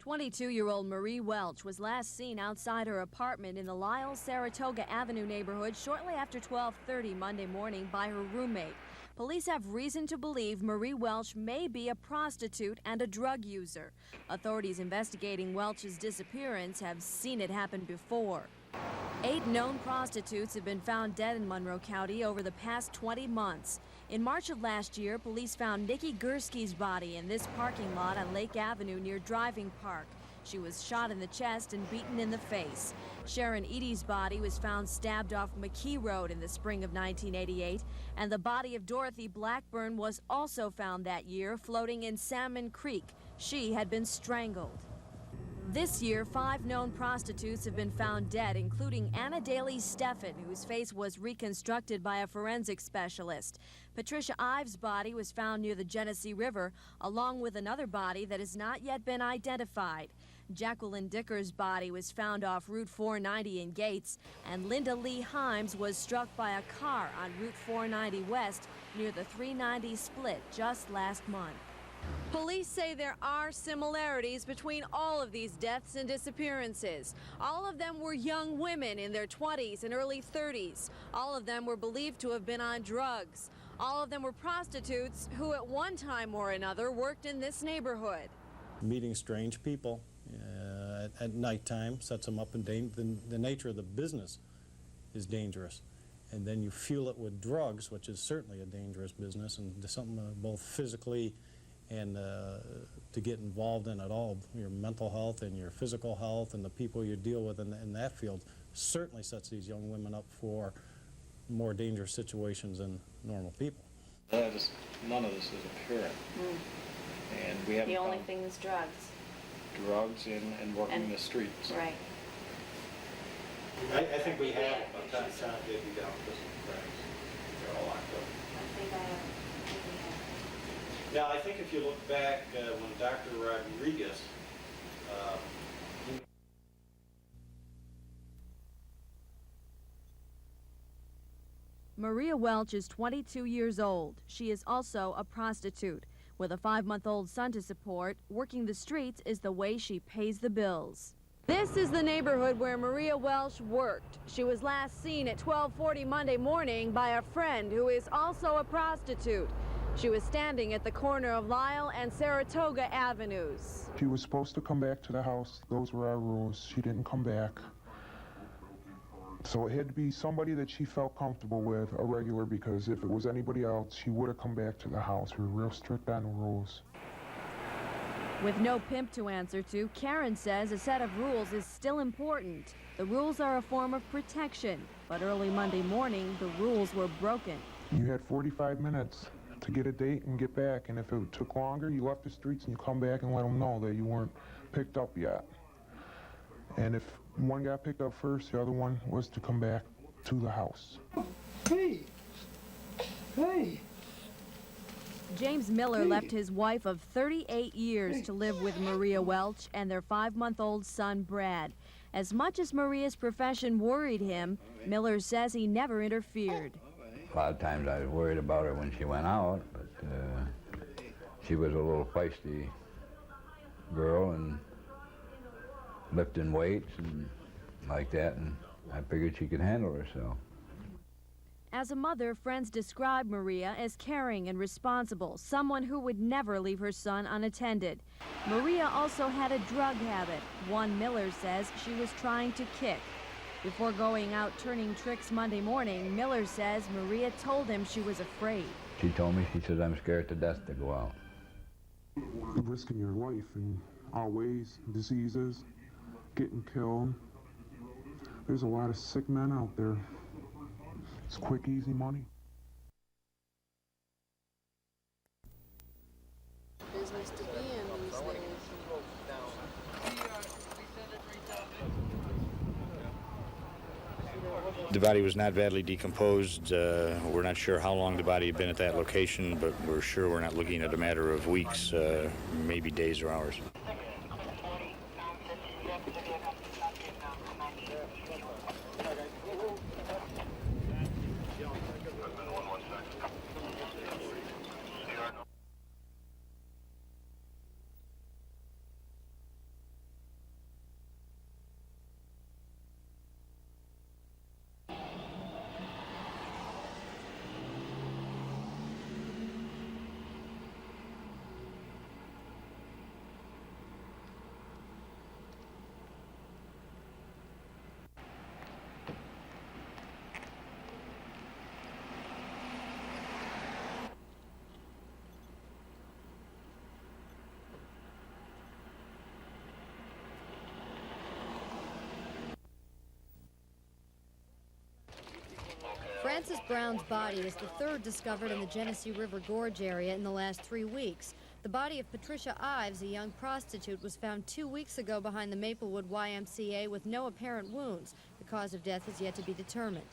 22-year-old Marie Welch was last seen outside her apartment in the Lyles-Saratoga Avenue neighborhood shortly after 12:30 Monday morning by her roommate. Police have reason to believe Marie Welch may be a prostitute and a drug user. Authorities investigating Welch's disappearance have seen it happen before. 8 known prostitutes have been found dead in Monroe County over the past 20 months. In March of last year, police found Nikki Gursky's body in this parking lot on Lake Avenue near Driving Park. She was shot in the chest and beaten in the face. Sharon Eady's body was found stabbed off McKee Road in the spring of 1988, and the body of Dorothy Blackburn was also found that year floating in Salmon Creek. She had been strangled. This year, 5 known prostitutes have been found dead, including Anna Daly Steffen, whose face was reconstructed by a forensic specialist. Patricia Ives' body was found near the Genesee River, along with another body that has not yet been identified. Jacqueline Dicker's body was found off Route 490 in Gates, and Linda Lee Himes was struck by a car on Route 490 West near the 390 split just last month. Police say there are similarities between all of these deaths and disappearances. All of them were young women in their 20s and early 30s. All of them were believed to have been on drugs. All of them were prostitutes who at one time or another worked in this neighborhood. Meeting strange people at nighttime sets them up, and the nature of the business is dangerous. And then you fuel it with drugs, which is certainly a dangerous business, and something both physically and to get involved in at all, your mental health and your physical health and the people you deal with in that field certainly sets these young women up for more dangerous situations than normal people. None of this is apparent. And we haven't The only found thing is drugs. drugs and working the streets. Right. I think we have, but that's not getting down to some cracks. They're all locked up. I think I have. Now, I think if you look back when Dr. Rodriguez Maria Welch is 22 years old. She is also a prostitute. With a 5-month-old son to support, working the streets is the way she pays the bills. This is the neighborhood where Maria Welch worked. She was last seen at 12:40 Monday morning by a friend who is also a prostitute. She was standing at the corner of Lyle and Saratoga Avenues. She was supposed to come back to the house. Those were our rules. She didn't come back. So it had to be somebody that she felt comfortable with, a regular, because if it was anybody else, she would have come back to the house. We were real strict on the rules. With no pimp to answer to, Karen says a set of rules is still important. The rules are a form of protection, but early Monday morning, the rules were broken. You had 45 minutes to get a date and get back, and if it took longer, you left the streets and you come back and let them know that you weren't picked up yet. And if one got picked up first, the other one was to come back to the house. Hey! Hey! James Miller left his wife of 38 years to live with Maria Welch and their 5-month-old son, Brad. As much as Maria's profession worried him, Miller says he never interfered. A lot of times I was worried about her when she went out, but she was a little feisty girl and lifting weights and like that, and I figured she could handle herself. As a mother, friends describe Maria as caring and responsible, someone who would never leave her son unattended. Maria also had a drug habit, one Miller says she was trying to kick. Before going out turning tricks Monday morning, Miller says Maria told him she was afraid. She told me, she said, I'm scared to death to go out. Risking your life in all ways, diseases, getting killed. There's a lot of sick men out there. It's quick, easy money. Business to be in these days. The body was not badly decomposed. We're not sure how long the body had been at that location, but we're sure we're not looking at a matter of weeks, maybe days or hours. Frances Brown's body is the third discovered in the Genesee River Gorge area in the last 3 weeks. The body of Patricia Ives, a young prostitute, was found 2 weeks ago behind the Maplewood YMCA with no apparent wounds. The cause of death is yet to be determined.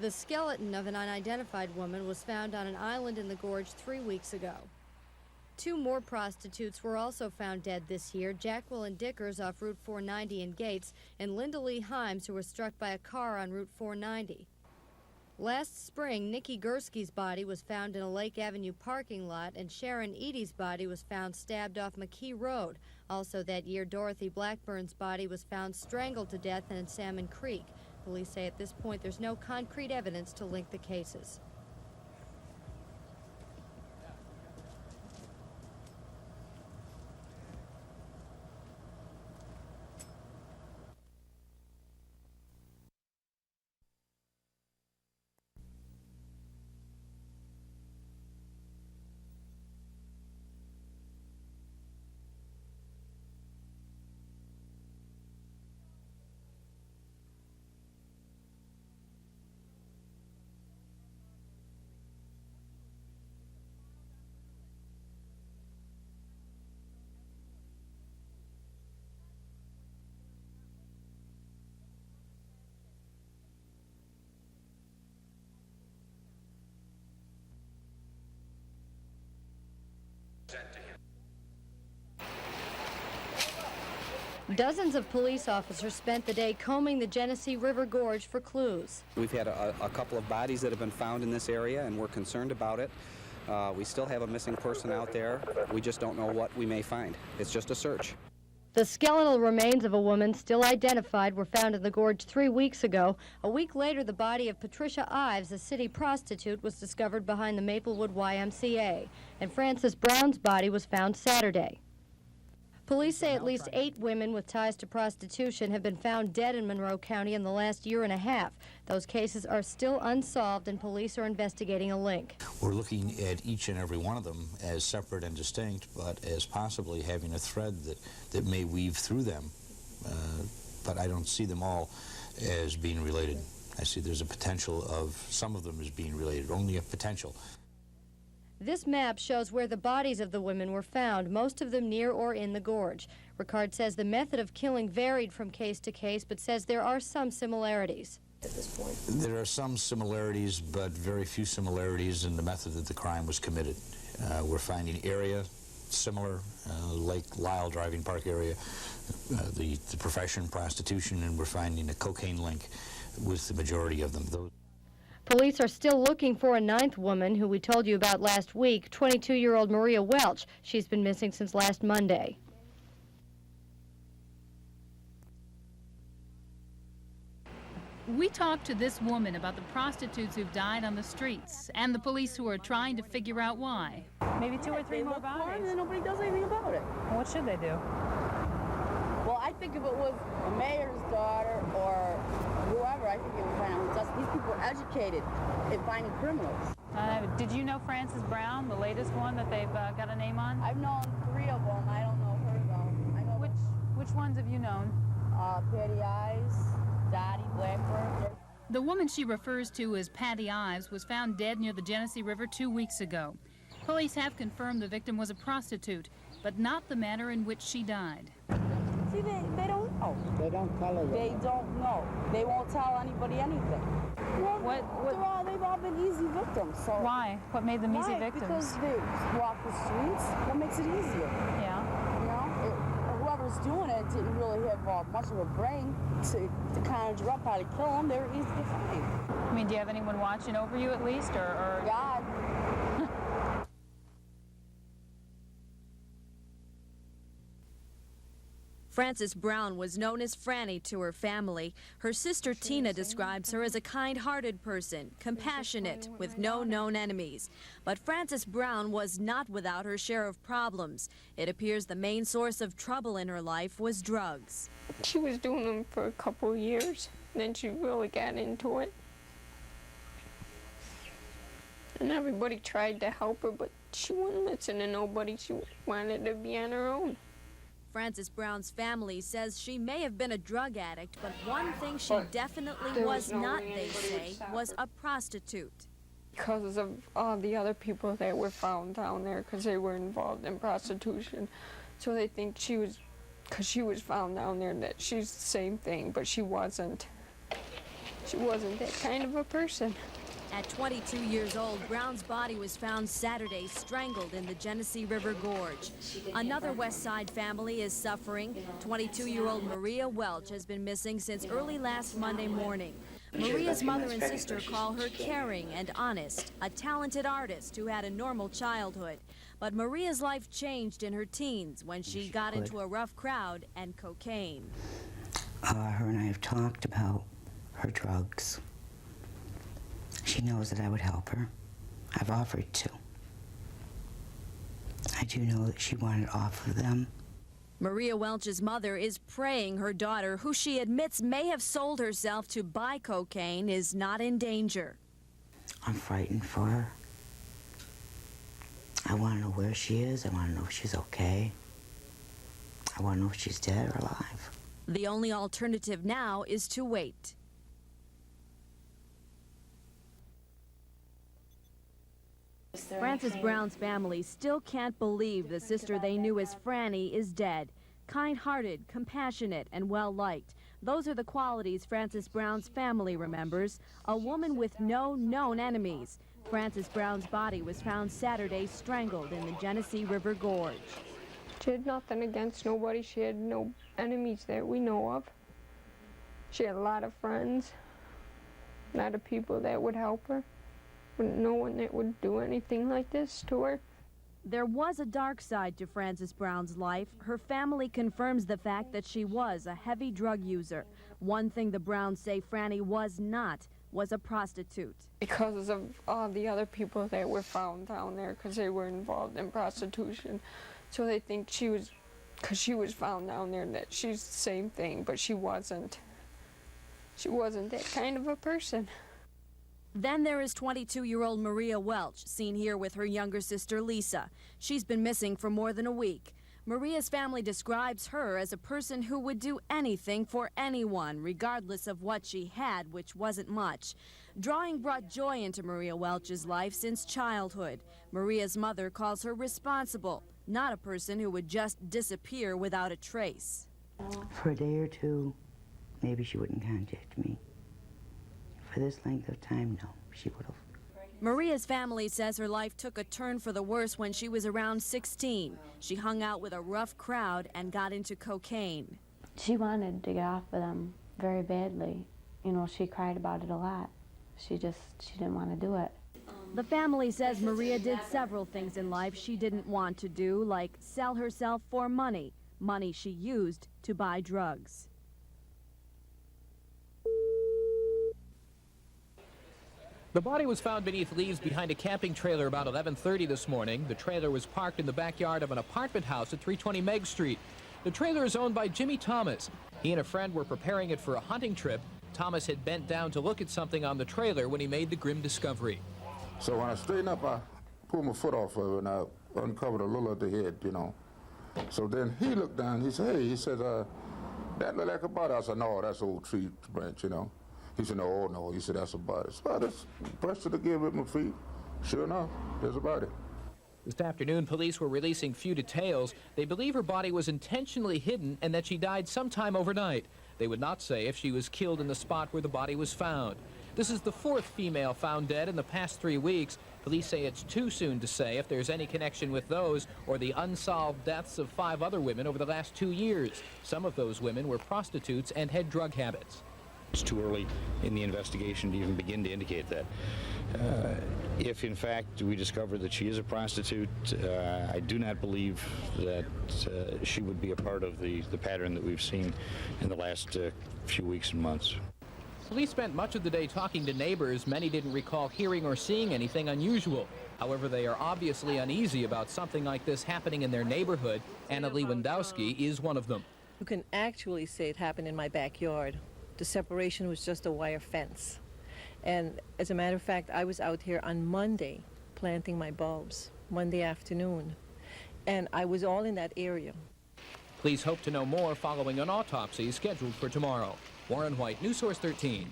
The skeleton of an unidentified woman was found on an island in the gorge 3 weeks ago. 2 more prostitutes were also found dead this year, Jacqueline Dickers off Route 490 in Gates, and Linda Lee Himes, who was struck by a car on Route 490. Last spring, Nikki Gursky's body was found in a Lake Avenue parking lot, and Sharon Eady's body was found stabbed off McKee Road. Also that year, Dorothy Blackburn's body was found strangled to death in Salmon Creek. Police say at this point there's no concrete evidence to link the cases. Dozens of police officers spent the day combing the Genesee River Gorge for clues. We've had a couple of bodies that have been found in this area, and we're concerned about it. We still have a missing person out there. We just don't know what we may find. It's just a search. The skeletal remains of a woman still identified were found in the gorge 3 weeks ago. A week later, the body of Patricia Ives, a city prostitute, was discovered behind the Maplewood YMCA, and Frances Brown's body was found Saturday. Police say at least 8 women with ties to prostitution have been found dead in Monroe County in the last year and a half. Those cases are still unsolved, and police are investigating a link. We're looking at each and every one of them as separate and distinct, but as possibly having a thread that may weave through them. But I don't see them all as being related. I see there's a potential of some of them as being related, only a potential. This map shows where the bodies of the women were found, most of them near or in the gorge. Ricard says the method of killing varied from case to case, but says there are some similarities. At this point, there are some similarities, but very few similarities in the method that the crime was committed. We're finding area similar, Lake Lyle driving park area, the profession, prostitution, and we're finding a cocaine link with the majority of them. Police are still looking for a 9th woman who we told you about last week, 22-year-old Maria Welch. She's been missing since last Monday. We talked to this woman about the prostitutes who've died on the streets and the police who are trying to figure out why. Maybe 2 or 3 more bodies. And nobody does anything about it. What should they do? Well, I think if it was the mayor's daughter or whoever, I think it would find out who does. These people are educated in finding criminals. Did you know Frances Brown, the latest one that they've got a name on? I've known 3 of them. I don't know her though. I know Which ones have you known? Patty Eyes, Dottie Blackburn. The woman she refers to as Patty Ives was found dead near the Genesee River 2 weeks ago. Police have confirmed the victim was a prostitute, but not the manner in which she died. See, they don't know. They don't tell her. They don't know. They won't tell anybody anything. Well, they've all been easy victims. So why? What made them easy victims? Because they walk the streets. What makes it easier? Yeah. You know, whoever's doing it didn't really have much of a brain to conjure up how to kill them. They were easy to find. I mean, do you have anyone watching over you at least, or? God. Frances Brown was known as Franny to her family. Her sister Tina describes her as a kind-hearted person, compassionate, with no known enemies. But Frances Brown was not without her share of problems. It appears the main source of trouble in her life was drugs. She was doing them for a couple of years, then she really got into it. And everybody tried to help her, but she wouldn't listen to nobody. She wanted to be on her own. Frances Brown's family says she may have been a drug addict, but one thing she definitely was not, they say, was a prostitute. Because of all the other people that were found down there, because they were involved in prostitution. So they think she was, because she was found down there, that she's the same thing, but she wasn't. She wasn't that kind of a person. At 22 years old, Brown's body was found Saturday, strangled in the Genesee River Gorge. Another West Side family is suffering. 22-year-old Maria Welch has been missing since early last Monday morning. Maria's mother and sister call her caring and honest, a talented artist who had a normal childhood. But Maria's life changed in her teens when she got into a rough crowd and cocaine. Her and I have talked about her drugs. She knows that I would help her. I've offered to. I do know that she wanted off of them. Maria Welch's mother is praying her daughter, who she admits may have sold herself to buy cocaine, is not in danger. I'm frightened for her. I want to know where she is. I want to know if she's okay. I want to know if she's dead or alive. The only alternative now is to wait. Frances Brown's family still can't believe the sister they knew as Franny is dead. Kind-hearted, compassionate, and well-liked. Those are the qualities Frances Brown's family remembers. A woman with no known enemies. Frances Brown's body was found Saturday strangled in the Genesee River Gorge. She had nothing against nobody. She had no enemies that we know of. She had a lot of friends, a lot of people that would help her. No one that would do anything like this to her. There was a dark side to Frances Brown's life. Her family confirms the fact that she was a heavy drug user. One thing the Browns say Franny was not was a prostitute. Because of all the other people that were found down there, because they were involved in prostitution. So they think she was, because she was found down there, that she's the same thing, but she wasn't. She wasn't that kind of a person. Then there is 22-year-old Maria Welch, seen here with her younger sister Lisa. She's been missing for more than a week. Maria's family describes her as a person who would do anything for anyone, regardless of what she had, which wasn't much. Drawing brought joy into Maria Welch's life since childhood. Maria's mother calls her responsible, not a person who would just disappear without a trace. For a day or two, maybe she wouldn't contact me. For this length of time, no, she would have. Maria's family says her life took a turn for the worse when she was around 16. She hung out with a rough crowd and got into cocaine. She wanted to get off of them very badly. You know, she cried about it a lot. She didn't want to do it. The family says Maria did several things in life she didn't want to do, like sell herself for money she used to buy drugs. The body was found beneath leaves behind a camping trailer about 11:30 this morning. The trailer was parked in the backyard of an apartment house at 320 Meg Street. The trailer is owned by Jimmy Thomas. He and a friend were preparing it for a hunting trip. Thomas had bent down to look at something on the trailer when he made the grim discovery. So when I straightened up, I pulled my foot off of it and I uncovered a little of the head, you know. So then he looked down, he said, hey, he said, that look like a body. I said, no, that's old tree branch, you know. He said, no, he said, that's a body. So I just brushed it again with my feet. Sure enough, there's a body. This afternoon, police were releasing few details. They believe her body was intentionally hidden and that she died sometime overnight. They would not say if she was killed in the spot where the body was found. This is the fourth female found dead in the past 3 weeks. Police say it's too soon to say if there's any connection with those or the unsolved deaths of 5 other women over the last 2 years. Some of those women were prostitutes and had drug habits. It's too early in the investigation to even begin to indicate that. If, in fact, we discover that she is a prostitute, I do not believe that she would be a part of the pattern that we've seen in the last few weeks and months. Police spent much of the day talking to neighbors. Many didn't recall hearing or seeing anything unusual. However, they are obviously uneasy about something like this happening in their neighborhood. Anna Lewandowski is one of them. You can actually say it happened in my backyard. The separation was just a wire fence. And as a matter of fact, I was out here on Monday planting my bulbs, Monday afternoon. And I was all in that area. Police hope to know more following an autopsy scheduled for tomorrow. Warren White, News Source 13.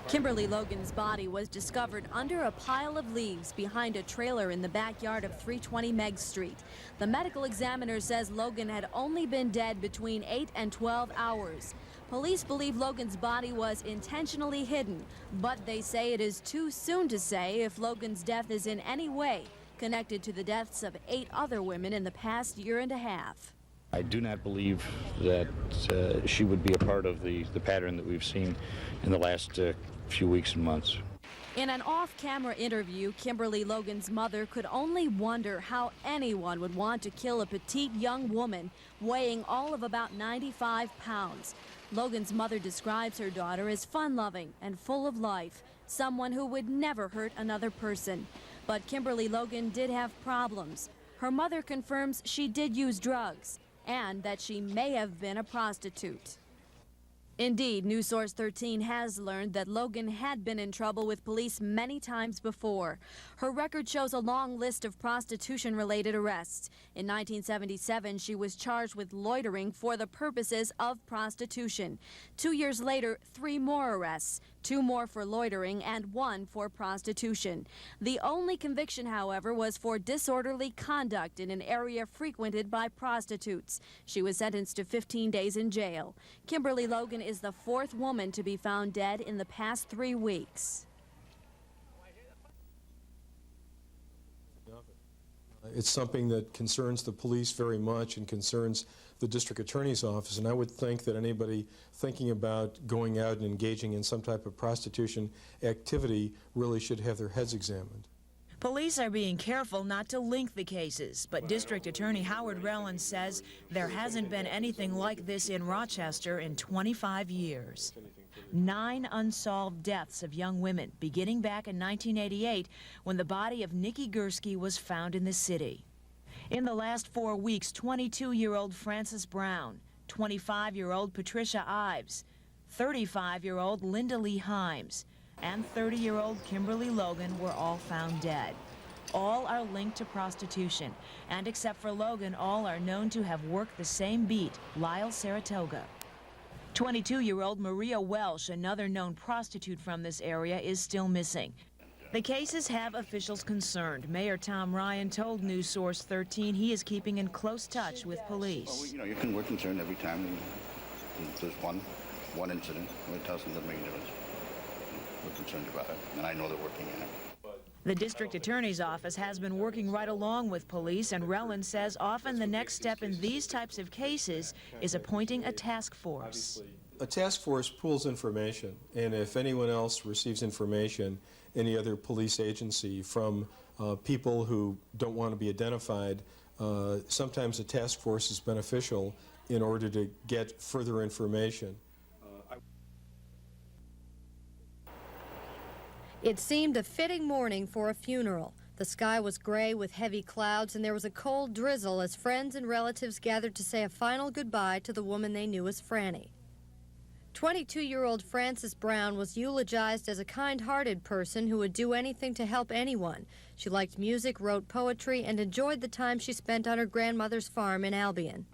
Kimberly Logan's body was discovered under a pile of leaves behind a trailer in the backyard of 320 Meg Street. The medical examiner says Logan had only been dead between 8 and 12 hours. Police believe Logan's body was intentionally hidden, but they say it is too soon to say if Logan's death is in any way connected to the deaths of 8 other women in the past year and a half. I do not believe that she would be a part of the pattern that we've seen in the last few weeks and months. In an off-camera interview, Kimberly Logan's mother could only wonder how anyone would want to kill a petite young woman weighing all of about 95 pounds. Logan's mother describes her daughter as fun-loving and full of life, someone who would never hurt another person. But Kimberly Logan did have problems. Her mother confirms she did use drugs and that she may have been a prostitute. Indeed, News Source 13 has learned that Logan had been in trouble with police many times before. Her record shows a long list of prostitution-related arrests. In 1977, she was charged with loitering for the purposes of prostitution. 2 years later, 3 more arrests, 2 more for loitering and 1 for prostitution. The only conviction, however, was for disorderly conduct in an area frequented by prostitutes. She was sentenced to 15 days in jail. Kimberly Logan is the 4th woman to be found dead in the past 3 weeks. It's something that concerns the police very much and concerns the district attorney's office, and I would think that anybody thinking about going out and engaging in some type of prostitution activity really should have their heads examined. Police are being careful not to link the cases, but District Attorney Howard Relland says there hasn't been anything like this in Rochester in 25 years. 9 unsolved deaths of young women, beginning back in 1988 when the body of Nikki Gursky was found in the city. In the last 4 weeks, 22-year-old Frances Brown, 25-year-old Patricia Ives, 35-year-old Linda Lee Himes, and 30-year-old Kimberly Logan were all found dead. All are linked to prostitution, and except for Logan, all are known to have worked the same beat, Lisle, Saratoga. 22-year-old Maria Welsh, another known prostitute from this area, is still missing. The cases have officials concerned. Mayor Tom Ryan told News Source 13 he is keeping in close touch with police. Well, we're concerned every time there's one incident. It doesn't make a difference. We're concerned about it, and I know they're working in it. The district attorney's office has been working right along with police, and Relland says often the next step in these types of cases is appointing a task force. A task force pools information, and if anyone else receives information, any other police agency from people who don't want to be identified, sometimes a task force is beneficial in order to get further information. It seemed a fitting morning for a funeral. The sky was gray with heavy clouds, and there was a cold drizzle as friends and relatives gathered to say a final goodbye to the woman they knew as Franny. 22-year-old Frances Brown was eulogized as a kind-hearted person who would do anything to help anyone. She liked music, wrote poetry, and enjoyed the time she spent on her grandmother's farm in Albion.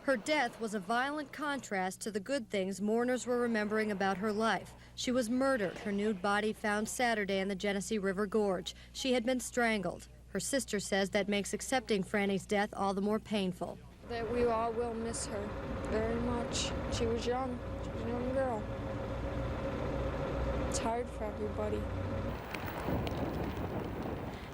Her death was a violent contrast to the good things mourners were remembering about her life. She was murdered, her nude body found Saturday in the Genesee River Gorge. She had been strangled. Her sister says that makes accepting Franny's death all the more painful. That we all will miss her very much. She was young. She was a young girl. It's hard for everybody.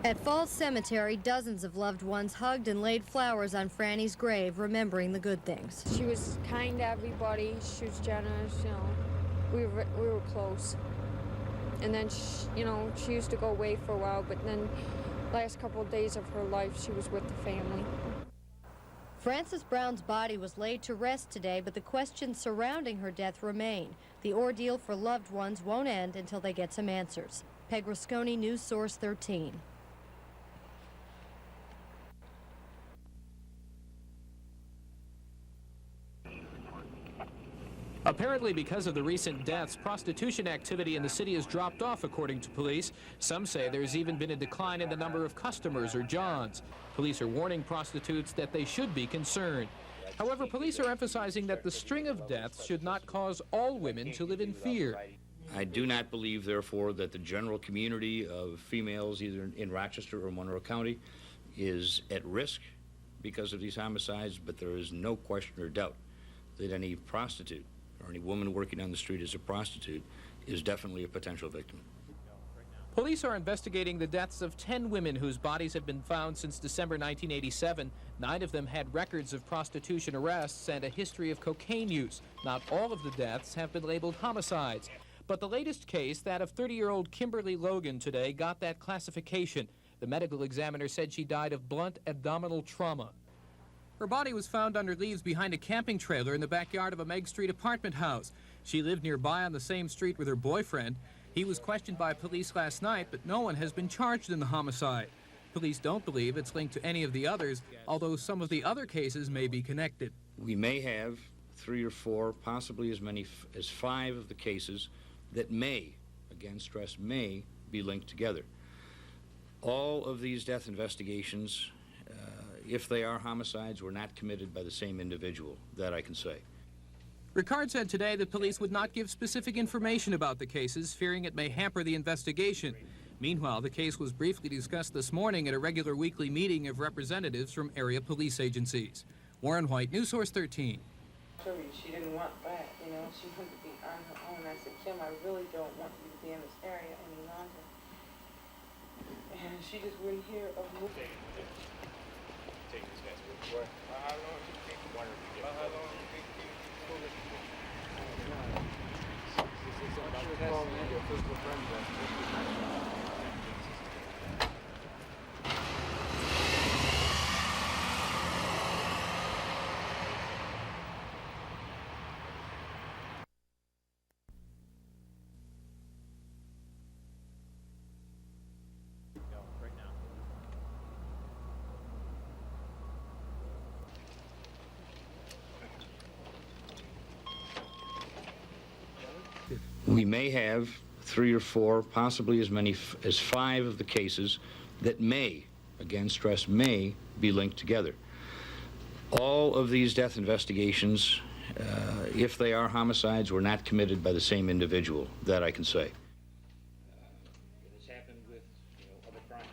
At Falls Cemetery, dozens of loved ones hugged and laid flowers on Franny's grave, remembering the good things. She was kind to everybody. She was generous, We were close. And then, she used to go away for a while, but then last couple of days of her life, she was with the family. Frances Brown's body was laid to rest today, but the questions surrounding her death remain. The ordeal for loved ones won't end until they get some answers. Peg Rasconi, News Source 13. Apparently, because of the recent deaths, prostitution activity in the city has dropped off, according to police. Some say there's even been a decline in the number of customers or johns. Police are warning prostitutes that they should be concerned. However, police are emphasizing that the string of deaths should not cause all women to live in fear. I do not believe, therefore, that the general community of females, either in Rochester or Monroe County, is at risk because of these homicides, but there is no question or doubt that any prostitute or any woman working on the street as a prostitute is definitely a potential victim. Police are investigating the deaths of 10 women whose bodies have been found since December 1987. 9 of them had records of prostitution arrests and a history of cocaine use. Not all of the deaths have been labeled homicides. But the latest case, that of 30-year-old Kimberly Logan today, got that classification. The medical examiner said she died of blunt abdominal trauma. Her body was found under leaves behind a camping trailer in the backyard of a Meg Street apartment house. She lived nearby on the same street with her boyfriend. He was questioned by police last night, but no one has been charged in the homicide. Police don't believe it's linked to any of the others, although some of the other cases may be connected. We may have 3 or 4, possibly as many as 5 of the cases that may, again stress may, be linked together. All of these death investigations, if they are homicides, were not committed by the same individual, that I can say. Ricard said today that police would not give specific information about the cases, fearing it may hamper the investigation. Meanwhile, the case was briefly discussed this morning at a regular weekly meeting of representatives from area police agencies. Warren White, News Source 13. She didn't want that, you know, she wanted to be on her own. I said, Kim, I really don't want you to be in this area any longer. And she just wouldn't hear of moving. Take this guy's word. How long do you think? How long do you think We may have 3 or 4, possibly as many as 5 of the cases that may, again stress may, be linked together. All of these death investigations, if they are homicides, were not committed by the same individual, that I can say. It has happened with other crimes.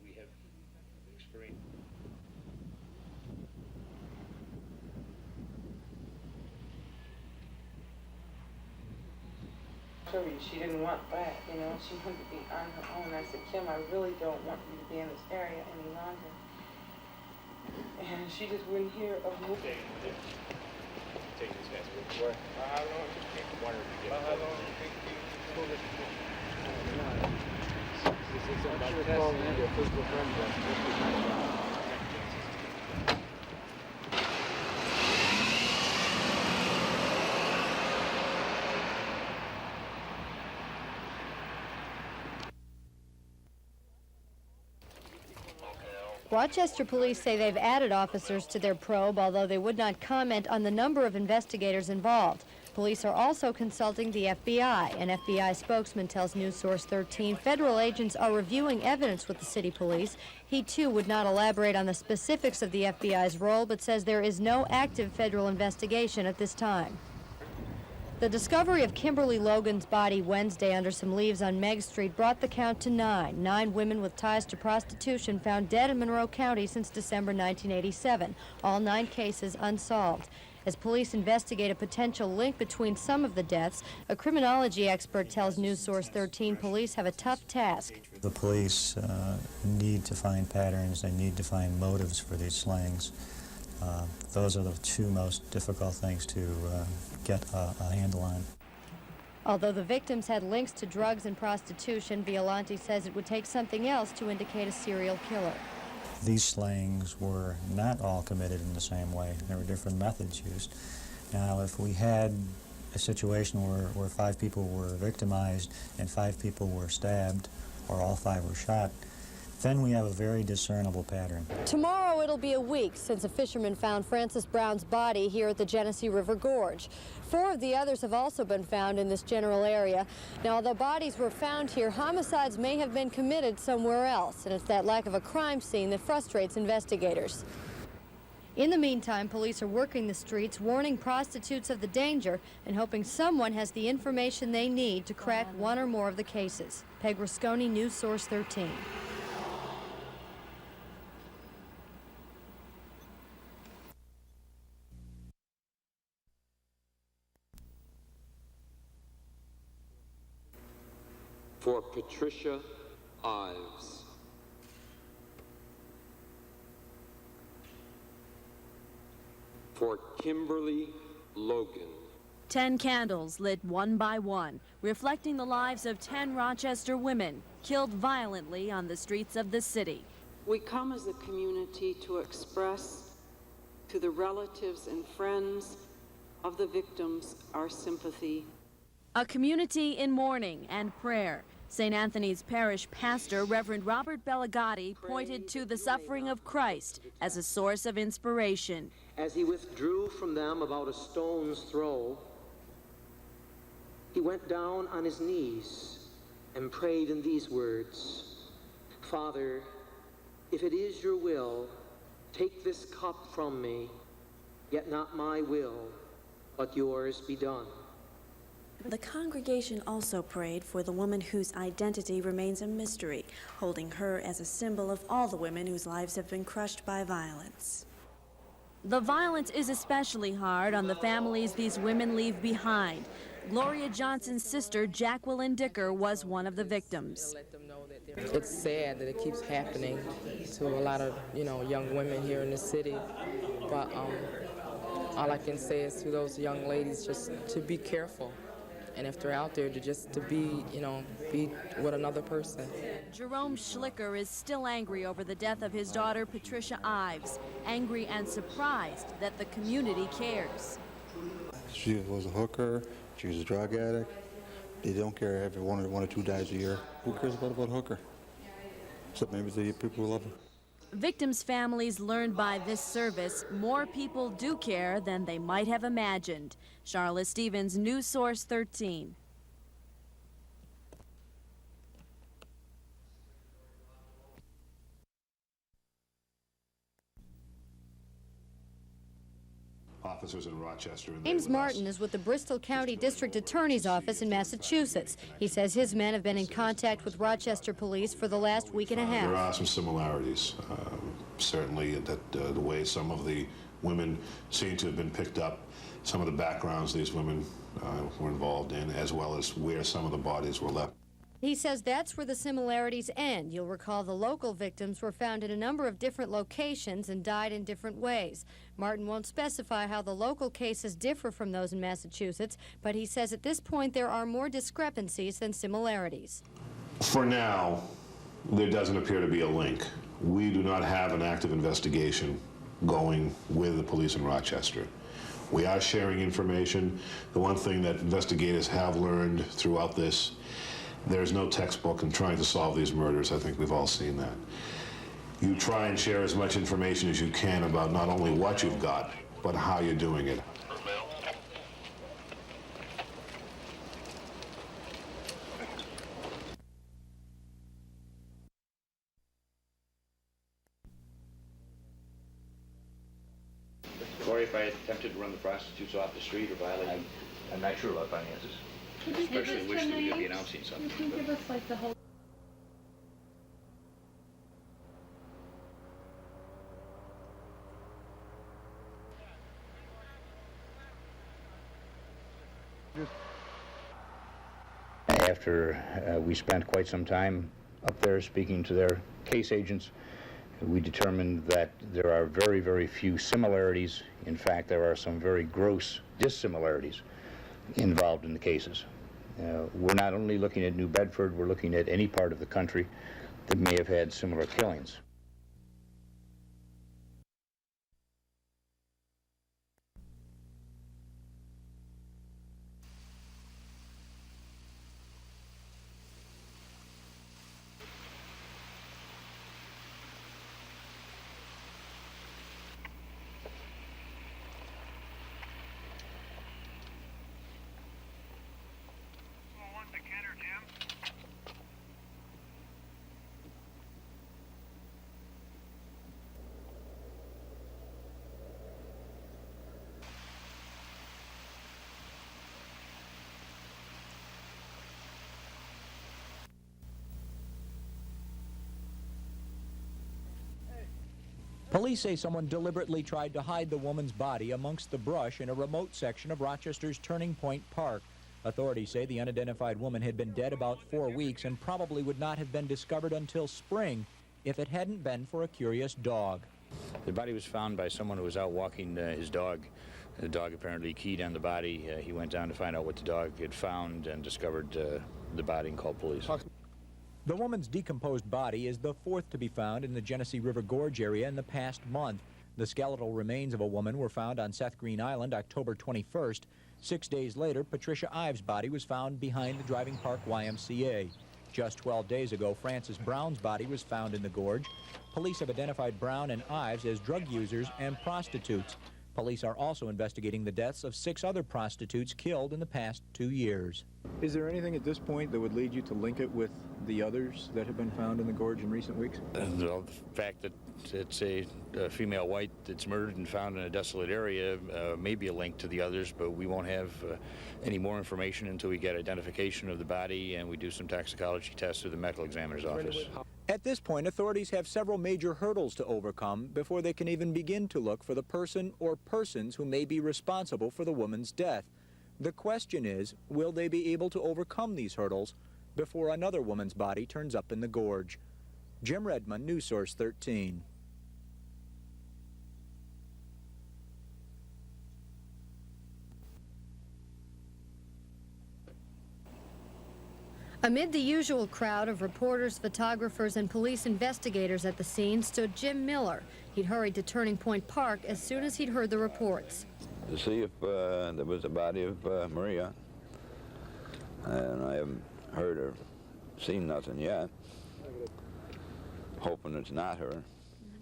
We have experienced. She didn't want that, you know, she wanted to be on her own. I said, Kim, I really don't want you to be in this area any longer. And she just wouldn't hear of moving. Take this guy's word. How long do you think? How long do you think Rochester police say they've added officers to their probe, although they would not comment on the number of investigators involved. Police are also consulting the FBI. An FBI spokesman tells News Source 13 federal agents are reviewing evidence with the city police. He, too, would not elaborate on the specifics of the FBI's role, but says there is no active federal investigation at this time. The discovery of Kimberly Logan's body Wednesday under some leaves on Meg Street brought the count to 9. 9 women with ties to prostitution found dead in Monroe County since December 1987. All 9 cases unsolved. As police investigate a potential link between some of the deaths, a criminology expert tells News Source 13 police have a tough task. The police need to find patterns. They need to find motives for these slayings. Those are the 2 most difficult things to get a handle on. Although the victims had links to drugs and prostitution, Violante says it would take something else to indicate a serial killer. These slayings were not all committed in the same way. There were different methods used. Now, if we had a situation where 5 people were victimized and 5 people were stabbed, or all 5 were shot, then we have a very discernible pattern. Tomorrow it'll be a week since a fisherman found Frances Brown's body here at the Genesee River Gorge. 4 of the others have also been found in this general area. Now, although bodies were found here, homicides may have been committed somewhere else, and it's that lack of a crime scene that frustrates investigators. In the meantime, police are working the streets, warning prostitutes of the danger and hoping someone has the information they need to crack one or more of the cases. Peg Rasconi, News Source 13. For Patricia Ives. For Kimberly Logan. 10 candles lit one by one, reflecting the lives of 10 Rochester women killed violently on the streets of the city. We come as a community to express to the relatives and friends of the victims our sympathy. A community in mourning and prayer. St. Anthony's Parish pastor, Reverend Robert Belligotti, pointed to the suffering of Christ as a source of inspiration. As he withdrew from them about a stone's throw, he went down on his knees and prayed in these words, Father, if it is your will, take this cup from me, yet not my will, but yours be done. The congregation also prayed for the woman whose identity remains a mystery, holding her as a symbol of all the women whose lives have been crushed by violence. The violence is especially hard on the families these women leave behind. Gloria Johnson's sister, Jacqueline Dicker, was one of the victims. It's sad that it keeps happening to a lot of, young women here in the city. But all I can say is to those young ladies just to be careful. And if they're out there, to be, be with another person. Jerome Schlicker is still angry over the death of his daughter, Patricia Ives, angry and surprised that the community cares. She was a hooker, she was a drug addict. They don't care if one or two dies a year. Who cares about a hooker? Except maybe the people who love her. Victims' families learned by this service more people do care than they might have imagined. Charlotte Stevens, News Source 13. Officers in Rochester. James Martin is with the Bristol County District Attorney's Office in Massachusetts. He says his men have been in contact with Rochester police for the last week and a half. There are some similarities. Certainly that the way some of the women seem to have been picked up, some of the backgrounds these women were involved in, as well as where some of the bodies were left. He says that's where the similarities end. You'll recall the local victims were found in a number of different locations and died in different ways. Martin won't specify how the local cases differ from those in Massachusetts, but he says at this point there are more discrepancies than similarities. For now, there doesn't appear to be a link. We do not have an active investigation going with the police in Rochester. We are sharing information. The one thing that investigators have learned throughout this, there's no textbook in trying to solve these murders. I think we've all seen that. You try and share as much information as you can about not only what you've got, but how you're doing it. Corey, if I attempted to run the prostitutes off the street or violate, I'm not sure about finances. Especially wish that we could be announcing something. Can you give us like the whole... After we spent quite some time up there speaking to their case agents, we determined that there are very, very few similarities. In fact, there are some very gross dissimilarities involved in the cases. We're not only looking at New Bedford, we're looking at any part of the country that may have had similar killings. Police say someone deliberately tried to hide the woman's body amongst the brush in a remote section of Rochester's Turning Point Park. Authorities say the unidentified woman had been dead about 4 weeks and probably would not have been discovered until spring if it hadn't been for a curious dog. The body was found by someone who was out walking his dog. The dog apparently keyed on the body. He went down to find out what the dog had found and discovered the body and called police. The woman's decomposed body is the fourth to be found in the Genesee River Gorge area in the past month. The skeletal remains of a woman were found on Seth Green Island October 21st. 6 days later, Patricia Ives' body was found behind the Driving Park YMCA. Just 12 days ago, Frances Brown's body was found in the gorge. Police have identified Brown and Ives as drug users and prostitutes. Police are also investigating the deaths of 6 other prostitutes killed in the past 2 years. Is there anything at this point that would lead you to link it with the others that have been found in the gorge in recent weeks? The fact that it's a female white that's murdered and found in a desolate area may be a link to the others, but we won't have any more information until we get identification of the body and we do some toxicology tests through the medical examiner's office. At this point, authorities have several major hurdles to overcome before they can even begin to look for the person or persons who may be responsible for the woman's death. The question is, will they be able to overcome these hurdles before another woman's body turns up in the gorge? Jim Redmond, News Source 13. Amid the usual crowd of reporters, photographers, and police investigators at the scene stood Jim Miller. He'd hurried to Turning Point Park as soon as he'd heard the reports. To see if there was the body of Maria, and I haven't heard or seen nothing yet. Hoping it's not her.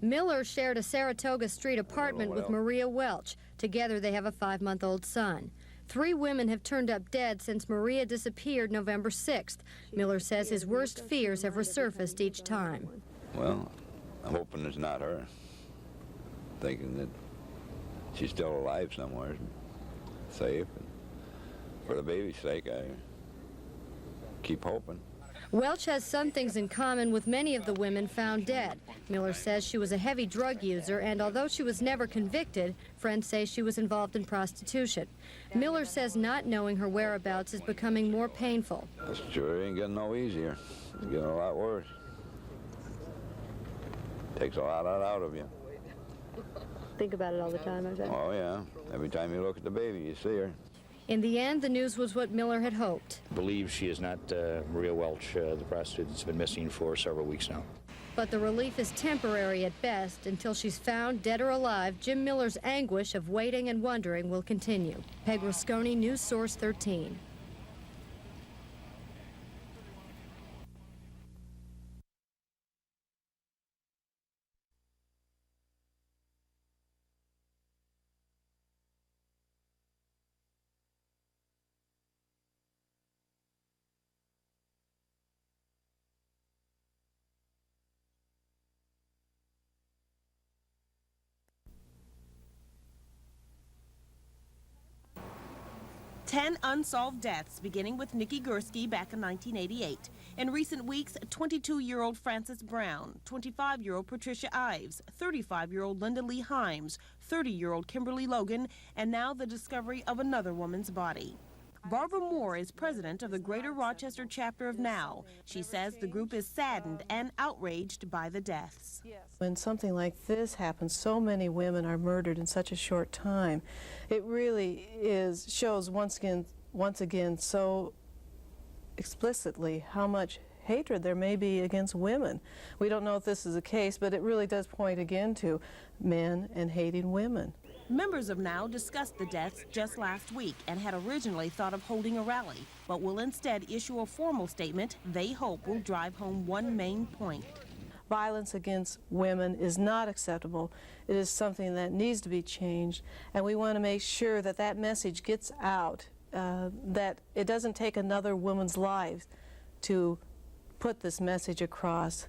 Miller shared a Saratoga Street apartment with Maria Welch. Together they have a 5-month-old son. 3 women have turned up dead since Maria disappeared November 6th. Miller says his worst fears have resurfaced each time. Well, I'm hoping it's not her. Thinking that she's still alive somewhere, safe. And for the baby's sake, I keep hoping. Welch has some things in common with many of the women found dead. Miller says she was a heavy drug user, and although she was never convicted, friends say she was involved in prostitution. Miller says not knowing her whereabouts is becoming more painful. This sure ain't getting no easier. It's getting a lot worse. Takes a lot out of you. Think about it all the time, I bet. Oh, yeah. Every time you look at the baby, you see her. In the end, the news was what Miller had hoped. Believes she is not Maria Welch, the prostitute that's been missing for several weeks now. But the relief is temporary at best. Until she's found, dead or alive, Jim Miller's anguish of waiting and wondering will continue. Peg Rusconi, News Source 13. Ten unsolved deaths, beginning with Nikki Gursky back in 1988. In recent weeks, 22-year-old Frances Brown, 25-year-old Patricia Ives, 35-year-old Linda Lee Himes, 30-year-old Kimberly Logan, and now the discovery of another woman's body. Barbara Moore is president of the Greater Rochester chapter of NOW. She says the group is saddened and outraged by the deaths. When something like this happens, so many women are murdered in such a short time. It really shows once again so explicitly how much hatred there may be against women. We don't know if this is the case, but it really does point again to men and hating women. Members of NOW discussed the deaths just last week and had originally thought of holding a rally, but will instead issue a formal statement they hope will drive home one main point. Violence against women is not acceptable. It is something that needs to be changed, and we want to make sure that that message gets out, that it doesn't take another woman's life to put this message across.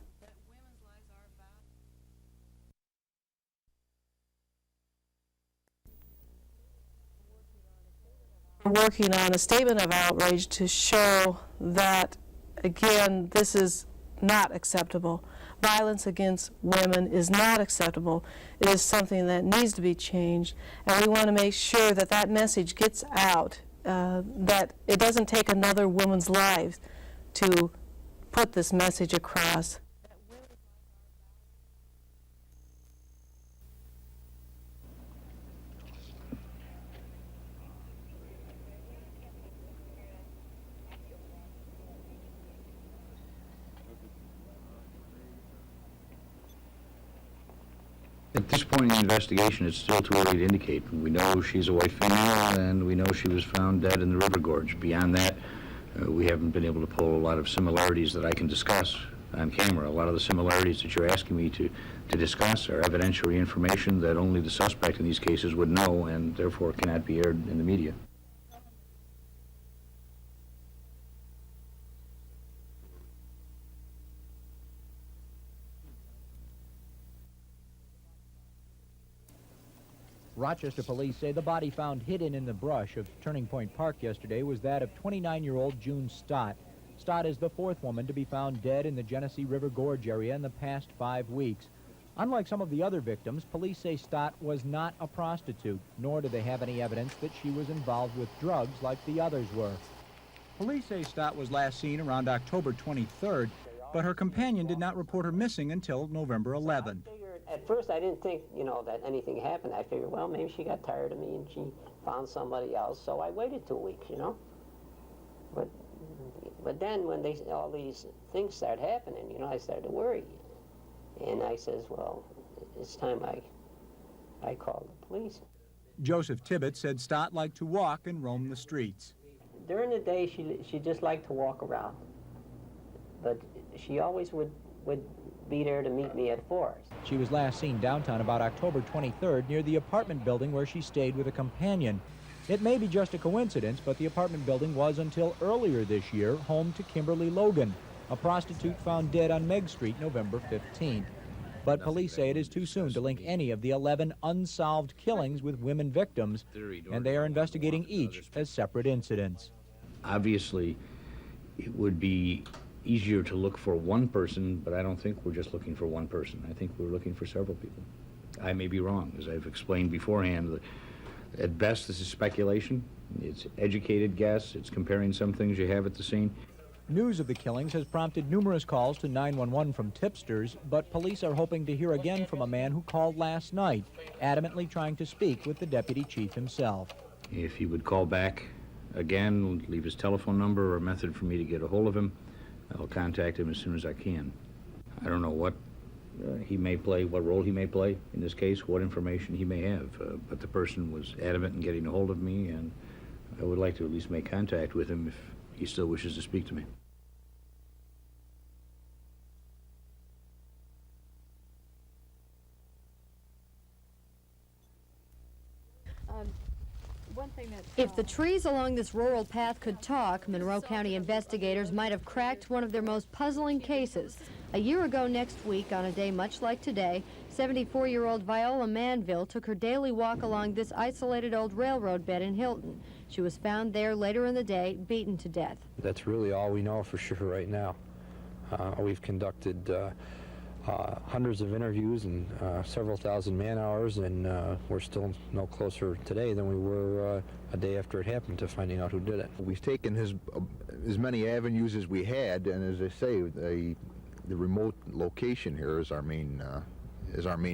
We're working on a statement of outrage to show that, again, this is not acceptable. violence against women is not acceptable. It is something that needs to be changed, and we want to make sure that that message gets out, that it doesn't take another woman's life to put this message across. At this point in the investigation, it's still too early to indicate. We know she's a white female, and we know she was found dead in the river gorge. Beyond that, we haven't been able to pull a lot of similarities that I can discuss on camera. A lot of the similarities that you're asking me to discuss are evidentiary information that only the suspect in these cases would know, and therefore cannot be aired in the media. Rochester police say the body found hidden in the brush of Turning Point Park yesterday was that of 29-year-old June Stott. Stott is the fourth woman to be found dead in the Genesee River Gorge area in the past 5 weeks. Unlike some of the other victims, police say Stott was not a prostitute, nor do they have any evidence that she was involved with drugs like the others were. Police say Stott was last seen around October 23rd, but her companion did not report her missing until November 11th. At first, I didn't think, that anything happened. I figured, well, maybe she got tired of me and she found somebody else. So I waited 2 weeks, But then when all these things started happening, I started to worry. And I says, well, it's time I called the police. Joseph Tibbet said Stott liked to walk and roam the streets. During the day, she just liked to walk around. But she always would be there to meet me at Forest. She was last seen downtown about October 23rd near the apartment building where she stayed with a companion. It may be just a coincidence, but the apartment building was, until earlier this year, home to Kimberly Logan, a prostitute found dead on Meg Street November 15th. But police say it is too soon to link any of the 11 unsolved killings with women victims, and they are investigating each as separate incidents. Obviously, it would be easier to look for one person, but I don't think we're just looking for one person. I think we're looking for several people. I may be wrong, as I've explained beforehand. At best, this is speculation. It's educated guess. It's comparing some things you have at the scene. News of the killings has prompted numerous calls to 911 from tipsters, but police are hoping to hear again from a man who called last night, adamantly trying to speak with the deputy chief himself. If he would call back again, leave his telephone number or a method for me to get a hold of him, I'll contact him as soon as I can. I don't know what he may play, what role he may play in this case, what information he may have, but the person was adamant in getting a hold of me, and I would like to at least make contact with him if he still wishes to speak to me. If the trees along this rural path could talk, Monroe County investigators might have cracked one of their most puzzling cases. A year ago next week, on a day much like today, 74-year-old Viola Manville took her daily walk along this isolated old railroad bed in Hilton. She was found there later in the day, beaten to death. That's really all we know for sure right now. We've conducted hundreds of interviews and several thousand man-hours, and we're still no closer today than we were a day after it happened to finding out who did it. We've taken as many avenues as we had, and as I say, the remote location here is our main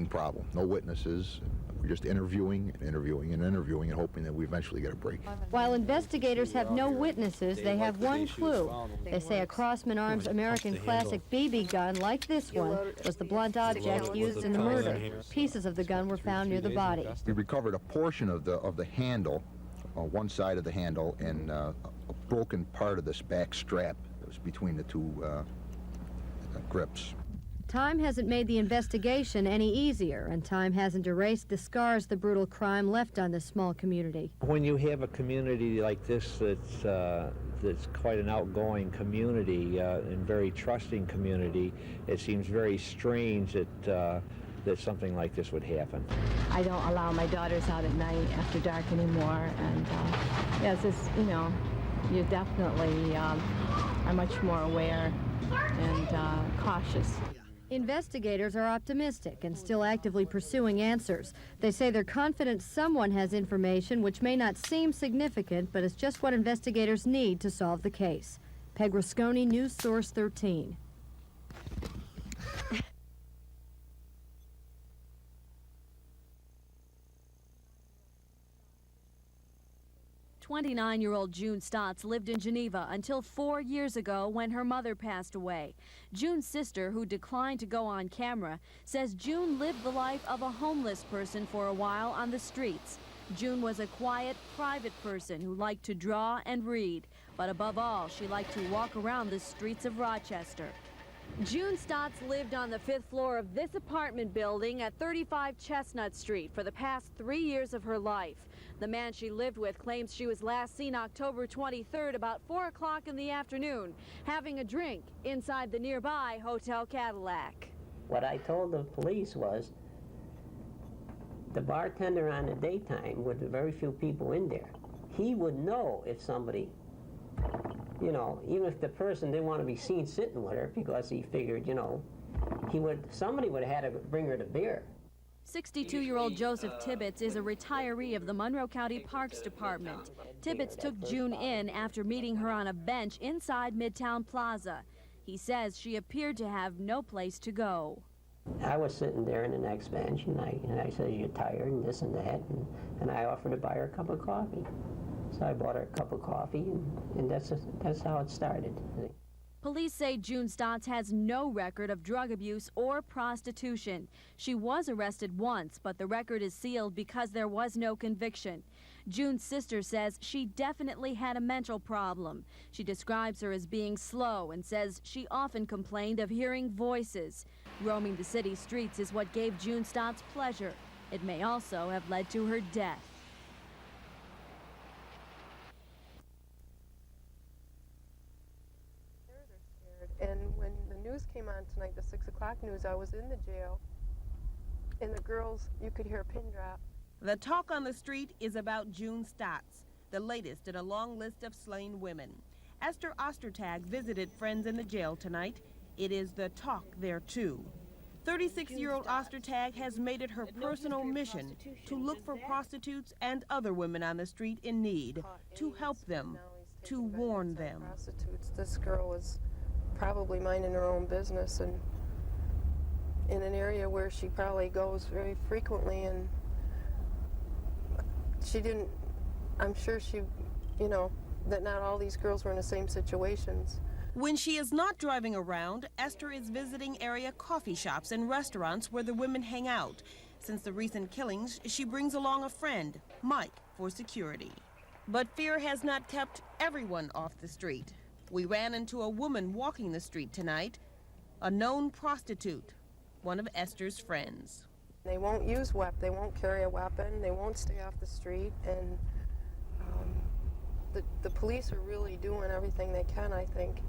problem. No witnesses. We're just interviewing and interviewing and interviewing and hoping that we eventually get a break. While investigators have no witnesses, they have one clue. They say a Crossman Arms American Classic BB gun like this one was the blunt object used in the murder. Pieces of the gun were found near the body. We recovered a portion of the handle, one side of the handle, and a broken part of this back strap that was between the two grips. Time hasn't made the investigation any easier, and time hasn't erased the scars the brutal crime left on this small community. When you have a community like this that's quite an outgoing community and very trusting community, it seems very strange that something like this would happen. I don't allow my daughters out at night after dark anymore, and yes, it's, you definitely are much more aware and cautious. Investigators are optimistic and still actively pursuing answers. They say they're confident someone has information which may not seem significant, but is just what investigators need to solve the case. Peg Rasconi, News Source 13. 29-year-old June Stotts lived in Geneva until 4 years ago when her mother passed away. June's sister, who declined to go on camera, says June lived the life of a homeless person for a while on the streets. June was a quiet, private person who liked to draw and read, but above all, she liked to walk around the streets of Rochester. June Stotts lived on the 5th floor of this apartment building at 35 Chestnut Street for the past 3 years of her life. The man she lived with claims she was last seen October 23rd about 4 o'clock in the afternoon, having a drink inside the nearby Hotel Cadillac. What I told the police was the bartender on the daytime, with very few people in there, he would know if somebody, you know, even if the person didn't want to be seen sitting with her, because he figured, you know, somebody would have had to bring her the beer. 62-year-old Joseph Tibbetts is a retiree of the Monroe County Parks Department. Tibbetts took June in after meeting her on a bench inside Midtown Plaza. He says she appeared to have no place to go. I was sitting there in the next bench, and I said, "You're tired," and this and that, and I offered to buy her a cup of coffee. So I bought her a cup of coffee, and that's how it started. Police say June Stotts has no record of drug abuse or prostitution. She was arrested once, but the record is sealed because there was no conviction. June's sister says she definitely had a mental problem. She describes her as being slow and says she often complained of hearing voices. Roaming the city streets is what gave June Stotts pleasure. It may also have led to her death. And when the news came on tonight, the 6 o'clock news, I was in the jail, and the girls, you could hear a pin drop. The talk on the street is about June Stotts, the latest in a long list of slain women. Esther Ostertag visited friends in the jail tonight. It is the talk there, too. 36-year-old Ostertag has made it her personal mission to look for prostitutes and other women on the street in need, to help them, to warn them. Prostitutes. This girl was probably minding her own business and in an area where she probably goes very frequently, and she didn't, I'm sure she, you know, that not all these girls were in the same situations. When she is not driving around, Esther is visiting area coffee shops and restaurants where the women hang out. Since the recent killings, she brings along a friend, Mike, for security. But fear has not kept everyone off the street. We ran into a woman walking the street tonight, a known prostitute, one of Esther's friends. They won't use weapons, they won't carry a weapon, they won't stay off the street, and the police are really doing everything they can, I think.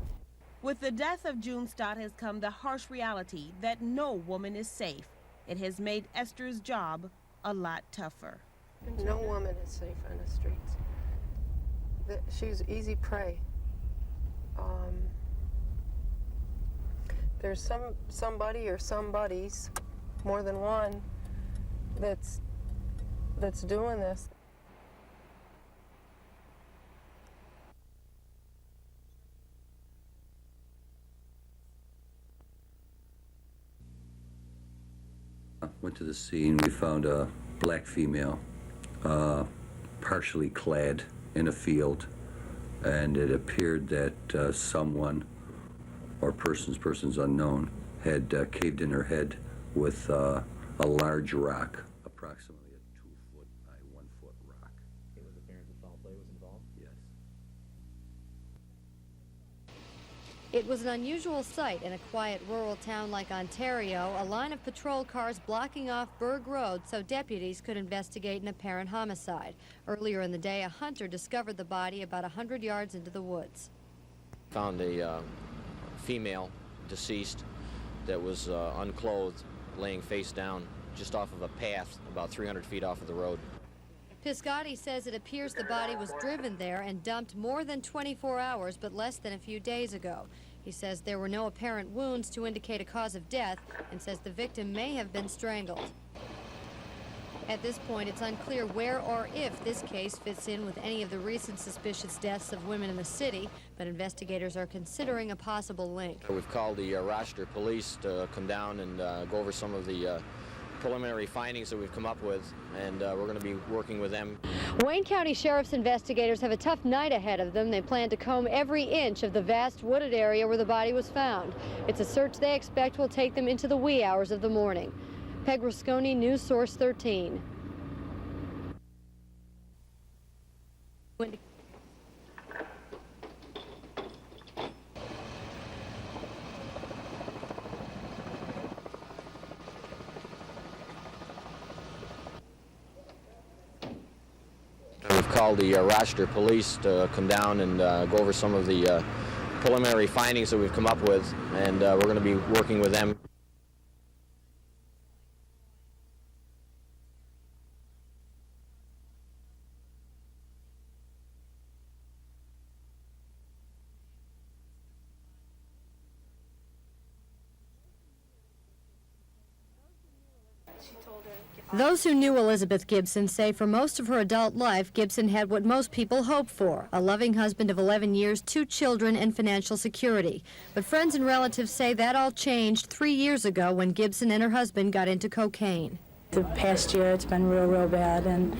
With the death of June Stott has come the harsh reality that no woman is safe. It has made Esther's job a lot tougher. No woman is safe on the streets. She's easy prey. There's somebody or somebodies, more than one, that's doing this. Went to the scene. We found a black female, partially clad in a field, and it appeared that someone or persons unknown had caved in her head with a large rock, approximately a 2-foot by 1-foot rock. It was apparent that foul play was involved? Yes. It was an unusual sight in a quiet rural town like Ontario, a line of patrol cars blocking off Berg Road so deputies could investigate an apparent homicide. Earlier in the day, a hunter discovered the body about 100 yards into the woods. Found a female deceased that was unclothed, laying face down just off of a path about 300 feet off of the road. Piscotti says it appears the body was driven there and dumped more than 24 hours, but less than a few days ago. He says there were no apparent wounds to indicate a cause of death and says the victim may have been strangled. At this point, it's unclear where or if this case fits in with any of the recent suspicious deaths of women in the city, but investigators are considering a possible link. We've called the Rochester police to come down and go over some of the preliminary findings that we've come up with, and we're going to be working with them. Wayne County Sheriff's investigators have a tough night ahead of them. They plan to comb every inch of the vast wooded area where the body was found. It's a search they expect will take them into the wee hours of the morning. Peg Rasconi, News Source 13. We've called the Rochester police to come down and go over some of the preliminary findings that we've come up with, and we're going to be working with them. Those who knew Elizabeth Gibson say for most of her adult life, Gibson had what most people hope for, a loving husband of 11 years, 2 children, and financial security. But friends and relatives say that all changed 3 years ago when Gibson and her husband got into cocaine. The past year, it's been real bad, and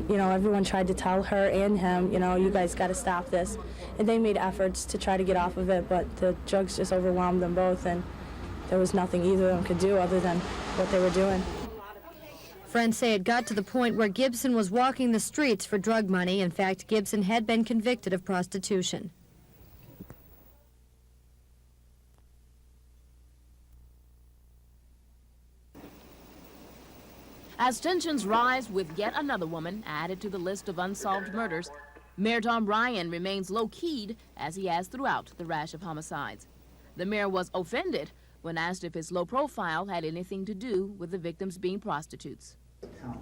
you know, everyone tried to tell her and him, you know, you guys got to stop this. And they made efforts to try to get off of it, but the drugs just overwhelmed them both, and there was nothing either of them could do other than what they were doing. Friends say it got to the point where Gibson was walking the streets for drug money. In fact, Gibson had been convicted of prostitution. As tensions rise with yet another woman added to the list of unsolved murders, Mayor Tom Ryan remains low-keyed as he has throughout the rash of homicides. The mayor was offended when asked if his low profile had anything to do with the victims being prostitutes.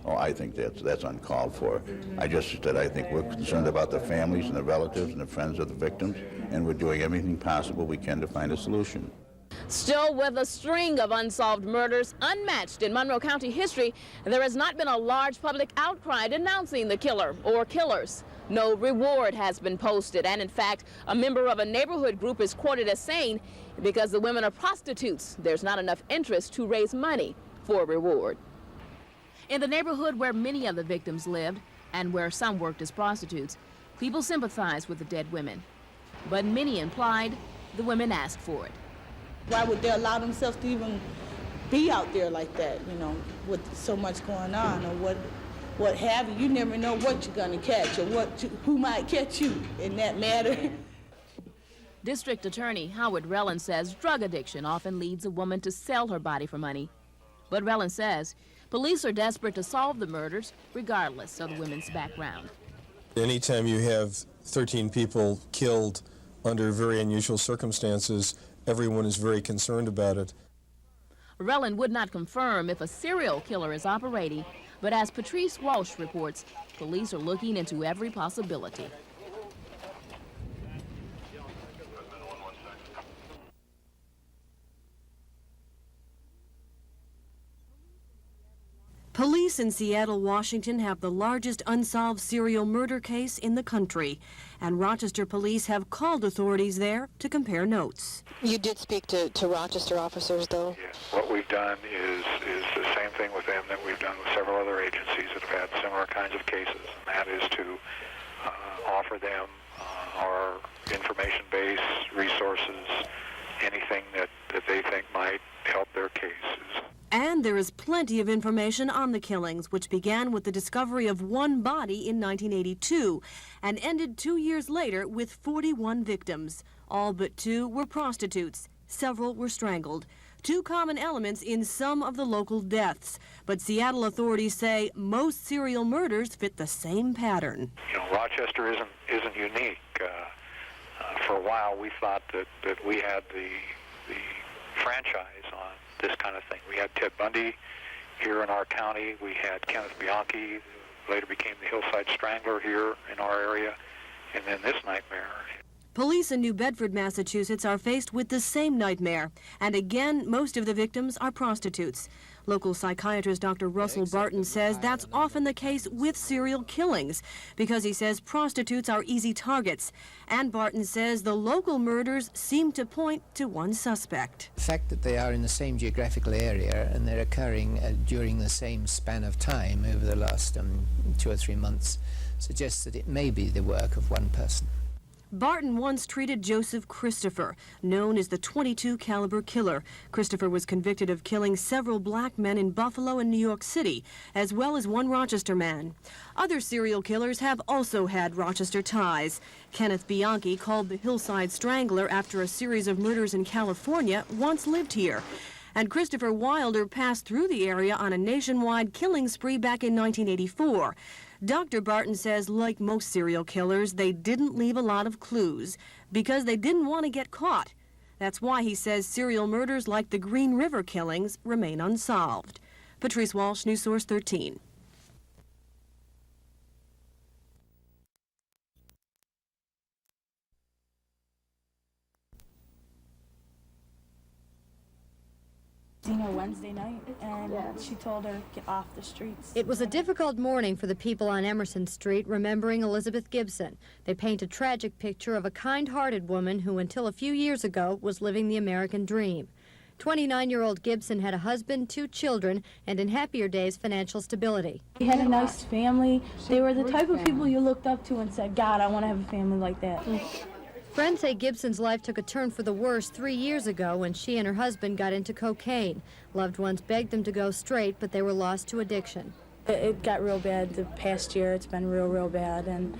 Oh, I think that's uncalled for. I just said I think we're concerned about the families and the relatives and the friends of the victims, and we're doing everything possible we can to find a solution. Still, with a string of unsolved murders unmatched in Monroe County history, there has not been a large public outcry denouncing the killer or killers. No reward has been posted, and in fact, a member of a neighborhood group is quoted as saying, because the women are prostitutes, there's not enough interest to raise money for a reward. In the neighborhood where many of the victims lived, and where some worked as prostitutes, people sympathized with the dead women. But many implied the women asked for it. Why would they allow themselves to even be out there like that, you know, with so much going on, or what have you? You never know what you're going to catch, or who might catch you in that matter. District Attorney Howard Rellin says drug addiction often leads a woman to sell her body for money. But Rellin says police are desperate to solve the murders regardless of the women's background. Anytime you have 13 people killed under very unusual circumstances, everyone is very concerned about it. Rellin would not confirm if a serial killer is operating, but as Patrice Walsh reports, police are looking into every possibility. Police in Seattle, Washington have the largest unsolved serial murder case in the country, and Rochester police have called authorities there to compare notes. You did speak to Rochester officers, though? Yes. What we've done is the same thing with them that we've done with several other agencies that have had similar kinds of cases, and that is to offer them our information base, resources, anything that they think might help their cases. And there is plenty of information on the killings, which began with the discovery of one body in 1982 and ended 2 years later with 41 victims. All but 2 were prostitutes. Several were strangled. 2 common elements in some of the local deaths. But Seattle authorities say most serial murders fit the same pattern. You know, Rochester isn't unique. For a while, we thought that we had the franchise on this kind of thing. We had Ted Bundy here in our county. We had Kenneth Bianchi, who later became the Hillside Strangler here in our area, and then this nightmare. Police in New Bedford, Massachusetts are faced with the same nightmare. And again, most of the victims are prostitutes. Local psychiatrist Dr. Russell Barton says that's often the case with serial killings because he says prostitutes are easy targets. And Barton says the local murders seem to point to one suspect. The fact that they are in the same geographical area and they're occurring during the same span of time over the last 2 or 3 months suggests that it may be the work of one person. Barton once treated Joseph Christopher, known as the .22 caliber killer. Christopher was convicted of killing several black men in Buffalo and New York City, as well as one Rochester man. Other serial killers have also had Rochester ties. Kenneth Bianchi, called the Hillside Strangler after a series of murders in California, once lived here. And Christopher Wilder passed through the area on a nationwide killing spree back in 1984. Dr. Barton says, like most serial killers, they didn't leave a lot of clues because they didn't want to get caught. That's why he says serial murders like the Green River killings remain unsolved. Patrice Walsh, News Source 13. Wednesday night, and she told her, get off the streets. It was a difficult morning for the people on Emerson Street remembering Elizabeth Gibson. They paint a tragic picture of a kind-hearted woman who, until a few years ago, was living the American dream. 29-year-old Gibson had a husband, 2 children, and in happier days, financial stability. She had a nice family. They were the type of people you looked up to and said, God, I want to have a family like that. Friends say Gibson's life took a turn for the worse 3 years ago when she and her husband got into cocaine. Loved ones begged them to go straight, but they were lost to addiction. It got real bad the past year. It's been real bad. And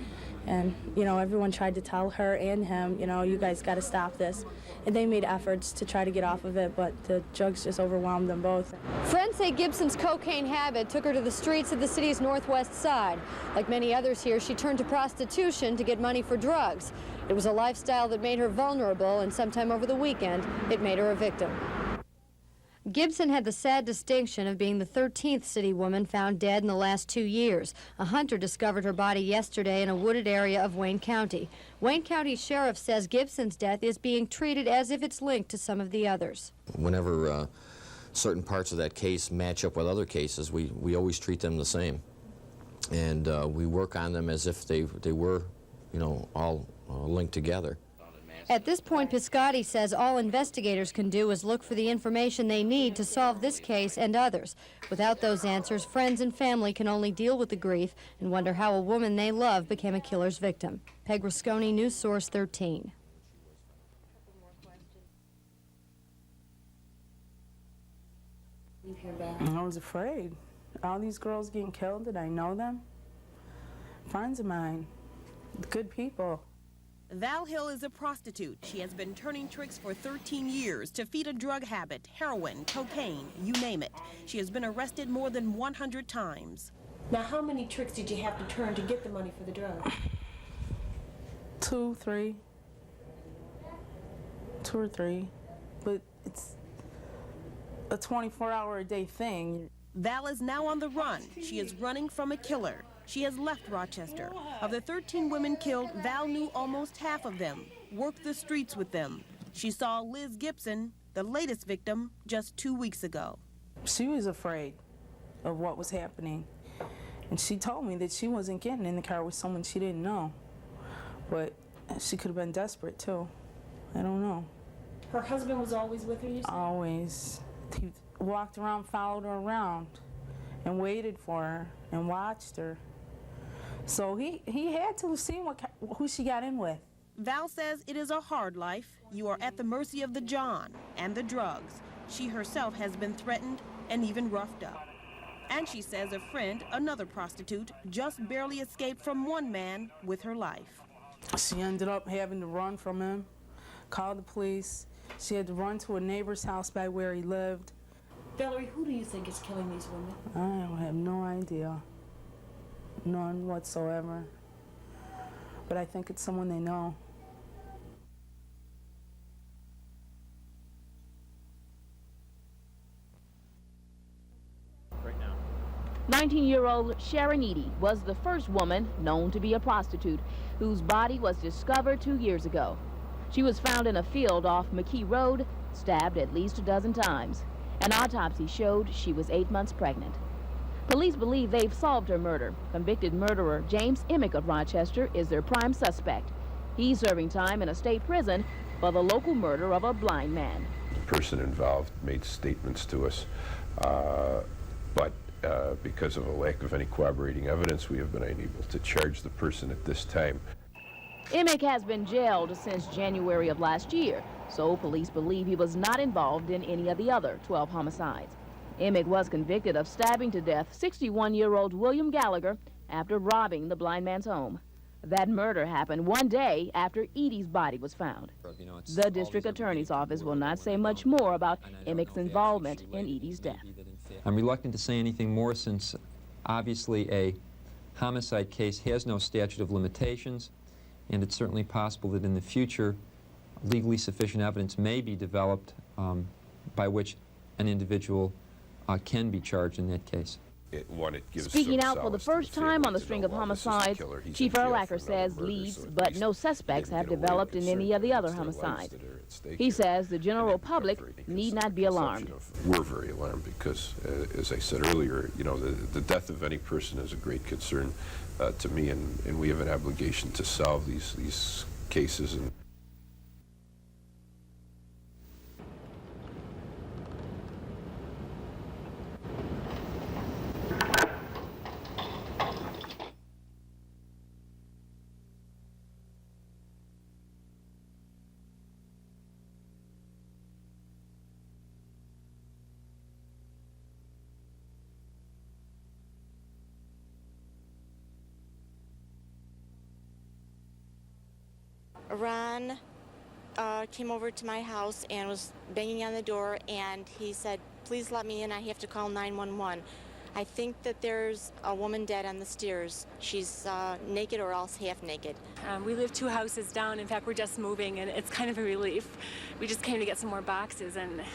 you know, everyone tried to tell her and him, you know, you guys got to stop this. And they made efforts to try to get off of it, but the drugs just overwhelmed them both. Friends say Gibson's cocaine habit took her to the streets of the city's northwest side. Like many others here, she turned to prostitution to get money for drugs. It was a lifestyle that made her vulnerable, and sometime over the weekend, it made her a victim. Gibson had the sad distinction of being the 13th city woman found dead in the last 2 years. A hunter discovered her body yesterday in a wooded area of Wayne County. Wayne County Sheriff says Gibson's death is being treated as if it's linked to some of the others. Whenever certain parts of that case match up with other cases, we always treat them the same. And we work on them as if they were, you know, all linked together. At this point, Piscotti says all investigators can do is look for the information they need to solve this case and others. Without those answers, friends and family can only deal with the grief and wonder how a woman they love became a killer's victim. Peg Rasconi, News Source 13. I was afraid. All these girls getting killed, did I know them? Friends of mine, good people. Val Hill is a prostitute. She has been turning tricks for 13 years to feed a drug habit, heroin, cocaine, you name it. She has been arrested more than 100 times. Now, how many tricks did you have to turn to get the money for the drugs? 2, 3. 2 or 3. But it's a 24-hour-a-day thing. Val is now on the run. She is running from a killer. She has left Rochester. Of the 13 women killed, Val knew almost half of them, worked the streets with them. She saw Liz Gibson, the latest victim, just 2 weeks ago. She was afraid of what was happening. And she told me that she wasn't getting in the car with someone she didn't know. But she could have been desperate, too. I don't know. Her husband was always with her, you said? Always. He walked around, followed her around, and waited for her, and watched her. So he had to have seen who she got in with. Val says it is a hard life. You are at the mercy of the John and the drugs. She herself has been threatened and even roughed up. And she says a friend, another prostitute, just barely escaped from one man with her life. She ended up having to run from him, call the police. She had to run to a neighbor's house by where he lived. Valerie, who do you think is killing these women? I have no idea. None whatsoever. But I think it's someone they know. Right now. 19-year-old Sharon Eady was the first woman known to be a prostitute whose body was discovered 2 years ago. She was found in a field off McKee Road, stabbed at least a dozen times. An autopsy showed she was 8 months pregnant. Police believe they've solved her murder. Convicted murderer James Emick of Rochester is their prime suspect. He's serving time in a state prison for the local murder of a blind man. The person involved made statements to us, but because of a lack of any corroborating evidence, we have been unable to charge the person at this time. Emick has been jailed since January of last year, so police believe he was not involved in any of the other 12 homicides. Emick was convicted of stabbing to death 61-year-old William Gallagher after robbing the blind man's home. That murder happened one day after Edie's body was found. The district attorney's office will not say much more about Emick's involvement in Edie's death. I'm reluctant to say anything more since obviously a homicide case has no statute of limitations, and it's certainly possible that in the future legally sufficient evidence may be developed by which an individual can be charged in that case. Speaking out for the first time on the string of homicides, Chief Erlacher says leads but no suspects have developed in any of the other homicides. He says the general public need not be alarmed. We're very alarmed because, as I said earlier, you know, the death of any person is a great concern to me, and we have an obligation to solve these cases. And Ron came over to my house and was banging on the door, and he said, "Please let me in, I have to call 911. I think that there's a woman dead on the stairs. She's naked or else half naked." We live 2 houses down. In fact, we're just moving, and it's kind of a relief. We just came to get some more boxes, and it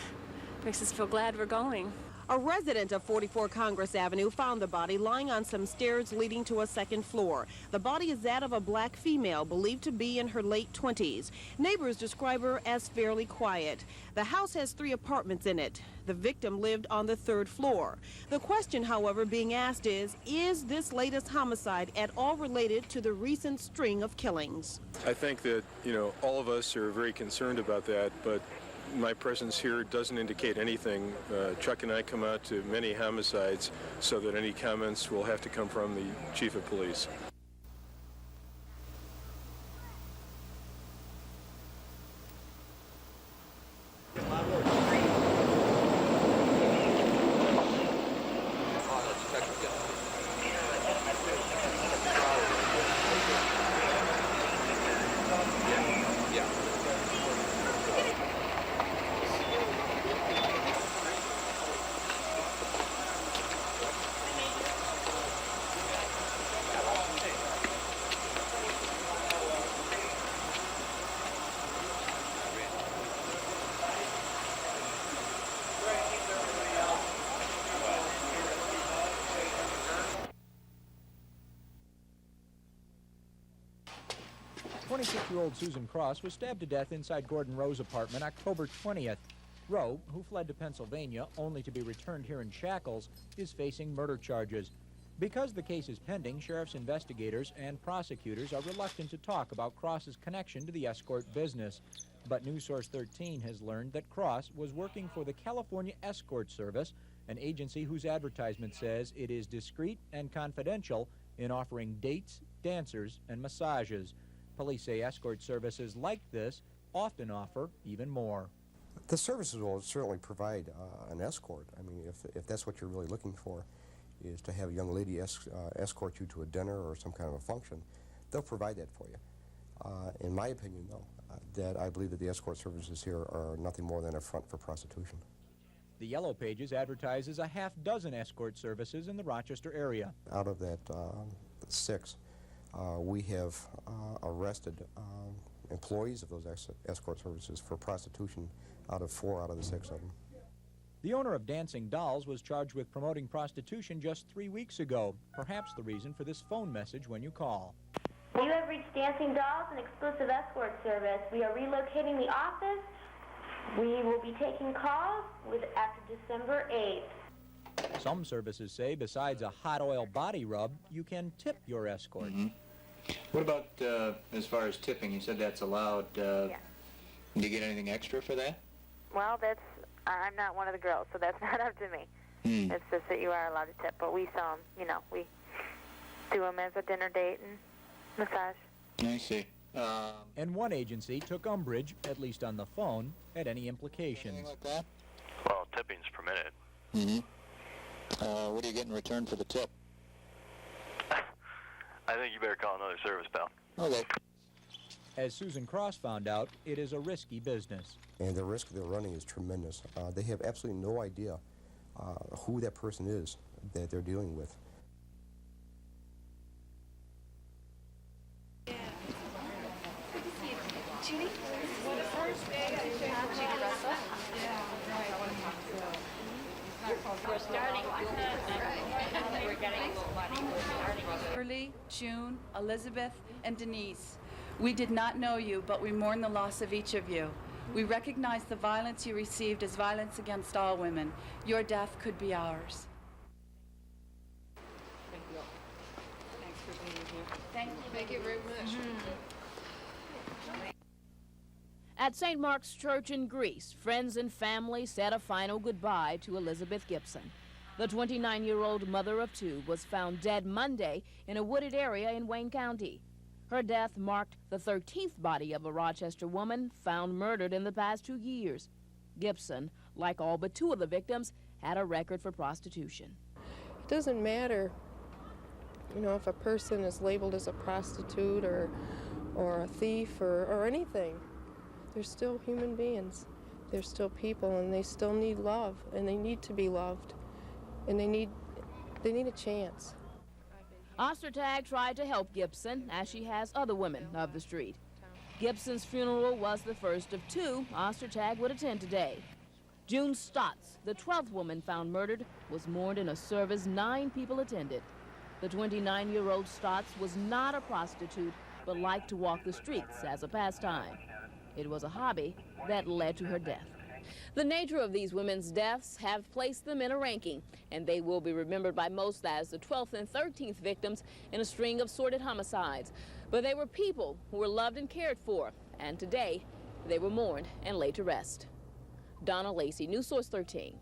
makes us feel glad we're going. A resident of 44 Congress Avenue found the body lying on some stairs leading to a second floor. The body is that of a black female believed to be in her late 20s. Neighbors describe her as fairly quiet. The house has 3 apartments in it. The victim lived on the 3rd floor. The question, however, being asked is this latest homicide at all related to the recent string of killings? I think that, you know, all of us are very concerned about that, but my presence here doesn't indicate anything. Chuck and I come out to many homicides, so that any comments will have to come from the chief of police. Year-old Susan Cross was stabbed to death inside Gordon Rowe's apartment October 20th. Rowe, who fled to Pennsylvania only to be returned here in shackles, is facing murder charges. Because the case is pending, sheriff's investigators and prosecutors are reluctant to talk about Cross's connection to the escort business. But News Source 13 has learned that Cross was working for the California Escort Service, an agency whose advertisement says it is discreet and confidential in offering dates, dancers, and massages. Police say escort services like this often offer even more. The services will certainly provide an escort. I mean, if that's what you're really looking for, is to have a young lady escort you to a dinner or some kind of a function, they'll provide that for you. In my opinion, though, that I believe that the escort services here are nothing more than a front for prostitution. The Yellow Pages advertises a half-dozen escort services in the Rochester area. Out of that 6, we have arrested employees of those escort services for prostitution out of 4 out of the 6 of them. The owner of Dancing Dolls was charged with promoting prostitution just 3 weeks ago. Perhaps the reason for this phone message when you call. You have reached Dancing Dolls and Exclusive Escort Service. We are relocating the office. We will be taking calls after December 8th. Some services say besides a hot oil body rub, you can tip your escort. What about as far as tipping? You said that's allowed. Do you get anything extra for that? Well, I'm not one of the girls, so that's not up to me. It's just that you are allowed to tip, but we sell them, you know, we do them as a dinner date and massage. I see. And one agency took umbrage, at least on the phone, at any implications. Anything like that? Well, tipping's permitted. What do you get in return for the tip? I think you better call another service, pal. Okay. As Susan Cross found out, it is a risky business. And the risk they're running is tremendous. They have absolutely no idea who that person is that they're dealing with. Shirley, June, Elizabeth, and Denise. We did not know you, but we mourn the loss of each of you. We recognize the violence you received as violence against all women. Your death could be ours. Thank you. Thanks for being here. Thank you very much. At St. Mark's Church in Greece, friends and family said a final goodbye to Elizabeth Gibson. The 29-year-old mother of two was found dead Monday in a wooded area in Wayne County. Her death marked the 13th body of a Rochester woman found murdered in the past 2 years. Gibson, like all but two of the victims, had a record for prostitution. It doesn't matter, you know, if a person is labeled as a prostitute or a thief or anything. They're still human beings. They're still people, and they still need love, and they need to be loved, and they need a chance. Ostertag tried to help Gibson, as she has other women of the street. Gibson's funeral was the first of two Ostertag would attend today. June Stotts, the 12th woman found murdered, was mourned in a service 9 people attended. The 29-year-old Stotts was not a prostitute, but liked to walk the streets as a pastime. It was a hobby that led to her death. The nature of these women's deaths have placed them in a ranking, and they will be remembered by most as the 12th and 13th victims in a string of sordid homicides. But they were people who were loved and cared for, and today they were mourned and laid to rest. Donna Lacey, News Source 13.